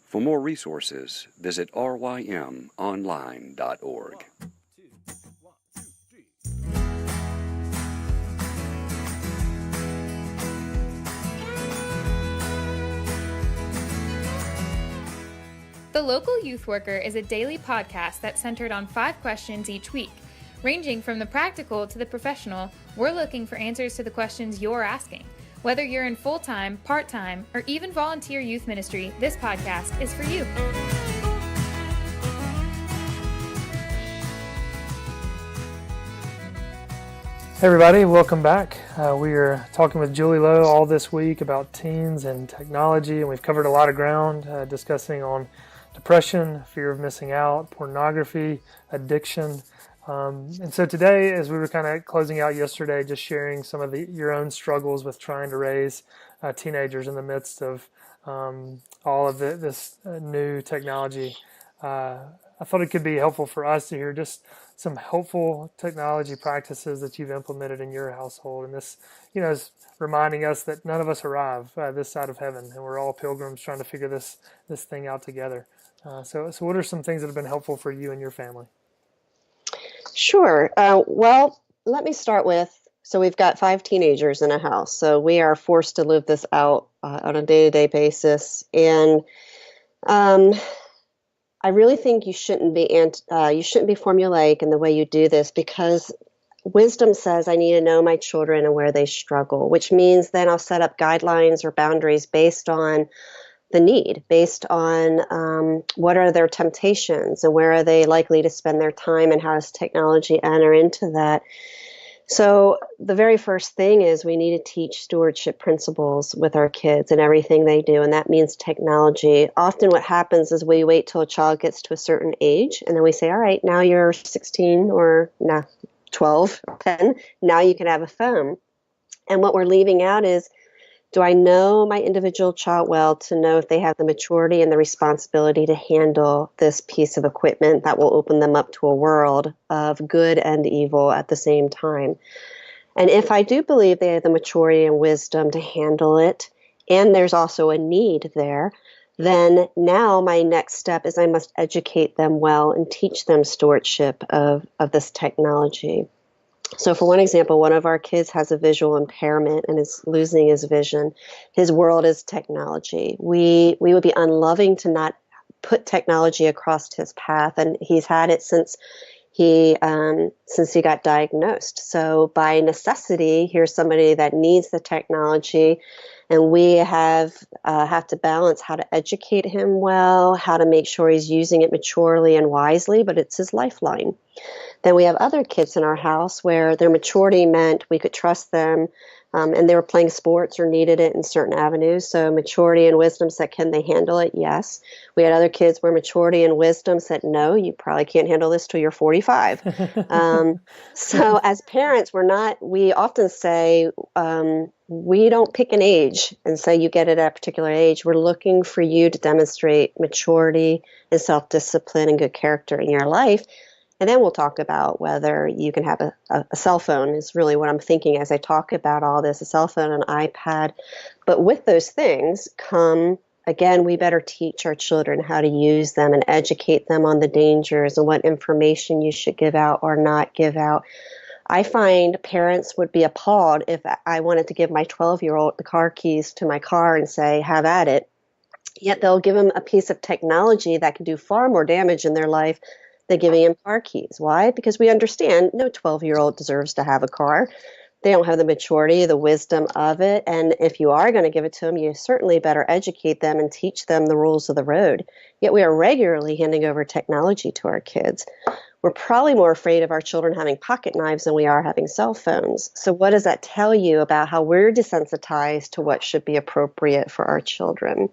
For more resources, visit rymonline.org. The Local Youth Worker is a daily podcast that's centered on 5 questions each week. Ranging from the practical to the professional, we're looking for answers to the questions you're asking. Whether you're in full-time, part-time, or even volunteer youth ministry, this podcast is for you. Hey everybody, welcome back. We are talking with Julie Lowe all this week about teens and technology, and we've covered a lot of ground discussing on depression, fear of missing out, pornography, addiction. And so today, as we were kind of closing out yesterday, just sharing some of your own struggles with trying to raise teenagers in the midst of all of this new technology. I thought it could be helpful for us to hear just some helpful technology practices that you've implemented in your household. And this, is reminding us that none of us arrive this side of heaven, and we're all pilgrims trying to figure this thing out together. So what are some things that have been helpful for you and your family? Sure. Well, let me start with, so we've got 5 teenagers in a house, so we are forced to live this out on a day-to-day basis. And I really think you shouldn't be formulaic in the way you do this, because wisdom says I need to know my children and where they struggle, which means then I'll set up guidelines or boundaries based on the need, based on what are their temptations and where are they likely to spend their time and how does technology enter into that. So the very first thing is we need to teach stewardship principles with our kids and everything they do, and that means technology. Often what happens is we wait till a child gets to a certain age, and then we say, all right, now you're 16 or 12 or 10, now you can have a phone. And what we're leaving out is, do I know my individual child well to know if they have the maturity and the responsibility to handle this piece of equipment that will open them up to a world of good and evil at the same time? And if I do believe they have the maturity and wisdom to handle it, and there's also a need there, then now my next step is I must educate them well and teach them stewardship of this technology. So for one example, one of our kids has a visual impairment and is losing his vision. His world is technology. We would be unloving to not put technology across his path, and he's had it since he got diagnosed. So by necessity, here's somebody that needs the technology, and we have to balance how to educate him well, how to make sure he's using it maturely and wisely, but it's his lifeline. Then we have other kids in our house where their maturity meant we could trust them, and they were playing sports or needed it in certain avenues. So maturity and wisdom said, can they handle it? Yes. We had other kids where maturity and wisdom said, no, you probably can't handle this till you're 45. So as parents, we often say, we don't pick an age and say you get it at a particular age. We're looking for you to demonstrate maturity and self-discipline and good character in your life. And then we'll talk about whether you can have a cell phone is really what I'm thinking as I talk about all this, a cell phone, an iPad. But with those things come, again, we better teach our children how to use them and educate them on the dangers and what information you should give out or not give out. I find parents would be appalled if I wanted to give my 12-year-old the car keys to my car and say, have at it. Yet they'll give him a piece of technology that can do far more damage in their life than giving him car keys. Why? Because we understand no 12-year-old deserves to have a car. They don't have the maturity, the wisdom of it. And if you are going to give it to them, you certainly better educate them and teach them the rules of the road. Yet we are regularly handing over technology to our kids. We're probably more afraid of our children having pocket knives than we are having cell phones. So what does that tell you about how we're desensitized to what should be appropriate for our children?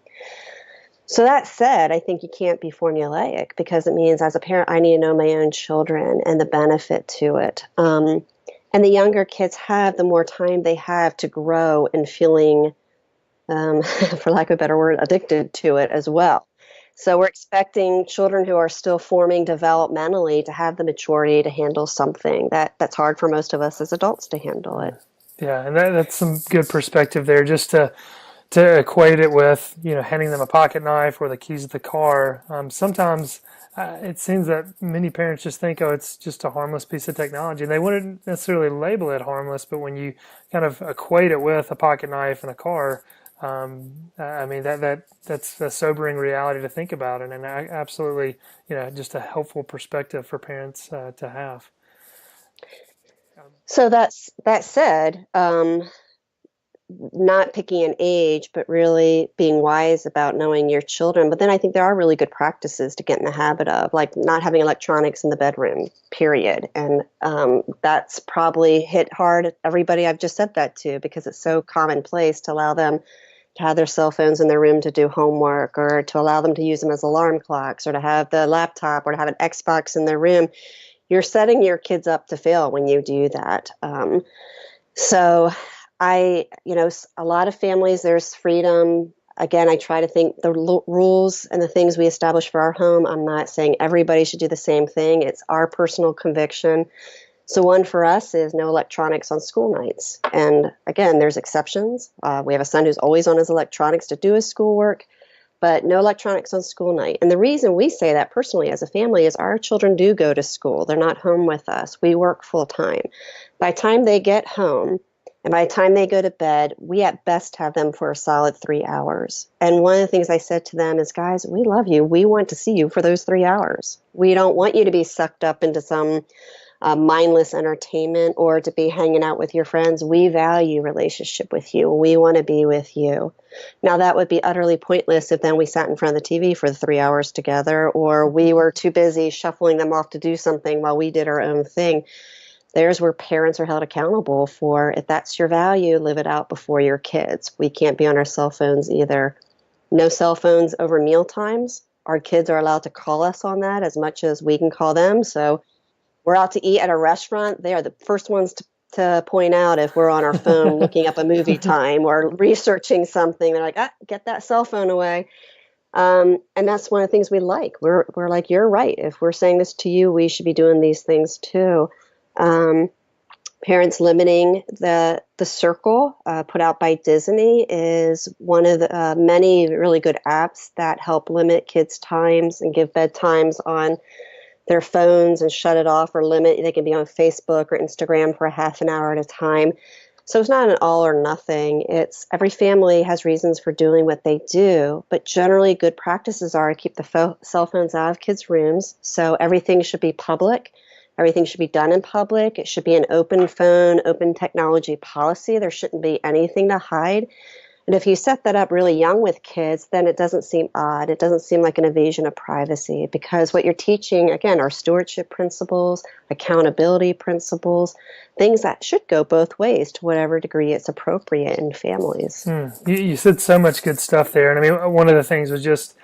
So that said, I think you can't be formulaic, because it means as a parent, I need to know my own children and the benefit to it. And the younger kids have, the more time they have to grow and feeling, for lack of a better word, addicted to it as well. So we're expecting children who are still forming developmentally to have the maturity to handle something that's hard for most of us as adults to handle it. Yeah, and that's some good perspective there, just to to equate it with, handing them a pocket knife or the keys to the car. Sometimes it seems that many parents just think, oh, it's just a harmless piece of technology, and they wouldn't necessarily label it harmless. But when you kind of equate it with a pocket knife and a car, I mean that's a sobering reality to think about, and absolutely, just a helpful perspective for parents to have. So that said, not picking an age, but really being wise about knowing your children. But then I think there are really good practices to get in the habit of, like not having electronics in the bedroom, period. And that's probably hit hard at everybody I've just said that to, because it's so commonplace to allow them to have their cell phones in their room to do homework, or to allow them to use them as alarm clocks, or to have the laptop, or to have an Xbox in their room. You're setting your kids up to fail when you do that. So a lot of families, there's freedom. Again, I try to think the rules and the things we establish for our home. I'm not saying everybody should do the same thing. It's our personal conviction. So one for us is no electronics on school nights. And again, there's exceptions. We have a son who's always on his electronics to do his schoolwork, but no electronics on school night. And the reason we say that personally as a family is our children do go to school. They're not home with us. We work full time. By the time they get home, and by the time they go to bed, we at best have them for a solid 3 hours. And one of the things I said to them is, guys, we love you. We want to see you for those 3 hours. We don't want you to be sucked up into some mindless entertainment or to be hanging out with your friends. We value relationship with you. We want to be with you. Now, that would be utterly pointless if then we sat in front of the TV for the 3 hours together, or we were too busy shuffling them off to do something while we did our own thing. There's where parents are held accountable for, if that's your value, live it out before your kids. We can't be on our cell phones either. No cell phones over meal times. Our kids are allowed to call us on that as much as we can call them. So we're out to eat at a restaurant. They are the first ones to point out if we're on our phone looking up a movie time or researching something. They're like, get that cell phone away. And that's one of the things we like. We're like, you're right. If we're saying this to you, we should be doing these things too. Parents limiting the circle put out by Disney is one of the many really good apps that help limit kids' times and give bedtimes on their phones and shut it off or limit. They can be on Facebook or Instagram for a half an hour at a time. So it's not an all or nothing. It's every family has reasons for doing what they do, but generally good practices are to keep the cell phones out of kids' rooms. So everything should be public. Everything should be done in public. It should be an open phone, open technology policy. There shouldn't be anything to hide. And if you set that up really young with kids, then it doesn't seem odd. It doesn't seem like an invasion of privacy, because what you're teaching, again, are stewardship principles, accountability principles, things that should go both ways to whatever degree it's appropriate in families. You said so much good stuff there. And I mean, one of the things was just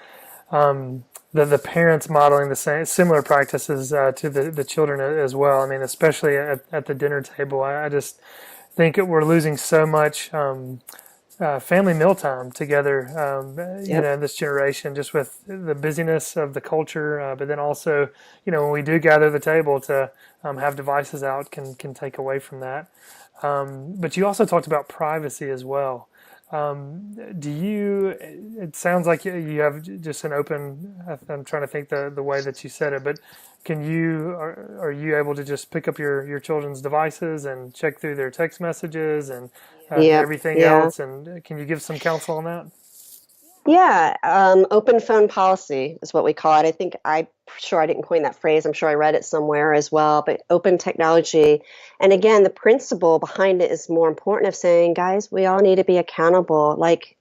the parents modeling the similar practices to the children as well. I mean, especially at the dinner table. I just think we're losing so much family mealtime together, in this generation, just with the busyness of the culture. But then also, when we do gather the table to have devices out can take away from that. But you also talked about privacy as well. It sounds like you have just an open, I'm trying to think the way that you said it, but are you able to just pick up your children's devices and check through their text messages and everything else? And can you give some counsel on that? Yeah, open phone policy is what we call it. I'm sure I didn't coin that phrase. I'm sure I read it somewhere as well, but open technology. And again, the principle behind it is more important of saying, guys, we all need to be accountable. Like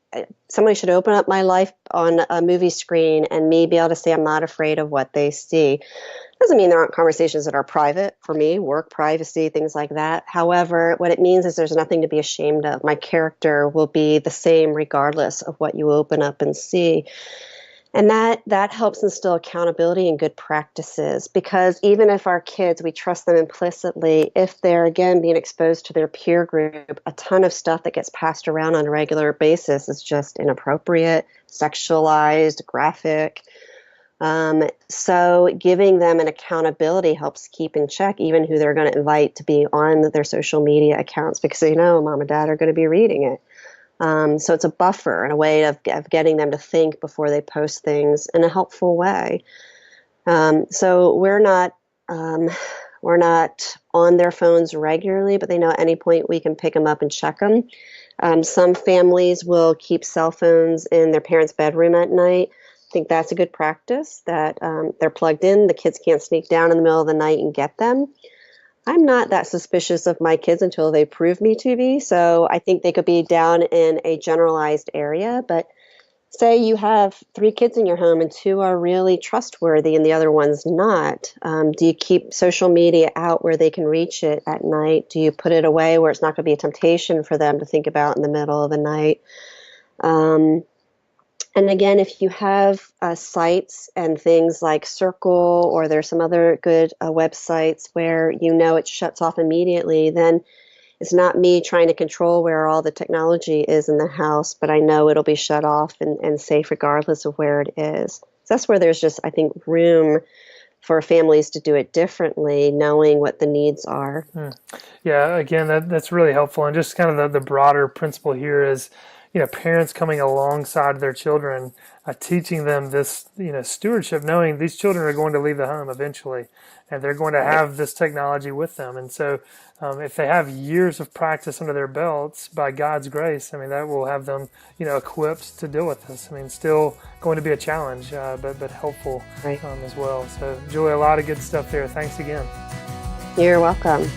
somebody should open up my life on a movie screen and me be able to say I'm not afraid of what they see. Doesn't mean there aren't conversations that are private for me, work privacy, things like that. However, what it means is there's nothing to be ashamed of. My character will be the same regardless of what you open up and see. And that helps instill accountability and good practices, because even if our kids, we trust them implicitly, if they're, again, being exposed to their peer group, a ton of stuff that gets passed around on a regular basis is just inappropriate, sexualized, graphic. So giving them an accountability helps keep in check even who they're going to invite to be on their social media accounts, because they know mom and dad are going to be reading it. So it's a buffer and a way of getting them to think before they post things in a helpful way. So we're not on their phones regularly, but they know at any point we can pick them up and check them. Some families will keep cell phones in their parents' bedroom at night. I think that's a good practice, that they're plugged in. The kids can't sneak down in the middle of the night and get them. I'm not that suspicious of my kids until they prove me to be. So I think they could be down in a generalized area. But say you have 3 kids in your home and 2 are really trustworthy and the other one's not. Do you keep social media out where they can reach it at night? Do you put it away where it's not going to be a temptation for them to think about in the middle of the night? And again, if you have sites and things like Circle, or there's some other good websites where you know it shuts off immediately, then it's not me trying to control where all the technology is in the house, but I know it'll be shut off and safe regardless of where it is. So that's where there's just, I think, room for families to do it differently, knowing what the needs are. Yeah, again, that's really helpful. And just kind of the broader principle here is, parents coming alongside their children, teaching them this, stewardship, knowing these children are going to leave the home eventually, and they're going to have this technology with them. And so if they have years of practice under their belts, by God's grace, that will have them, equipped to deal with this. Still going to be a challenge, but helpful as well. So, Julie, a lot of good stuff there. Thanks again. You're welcome.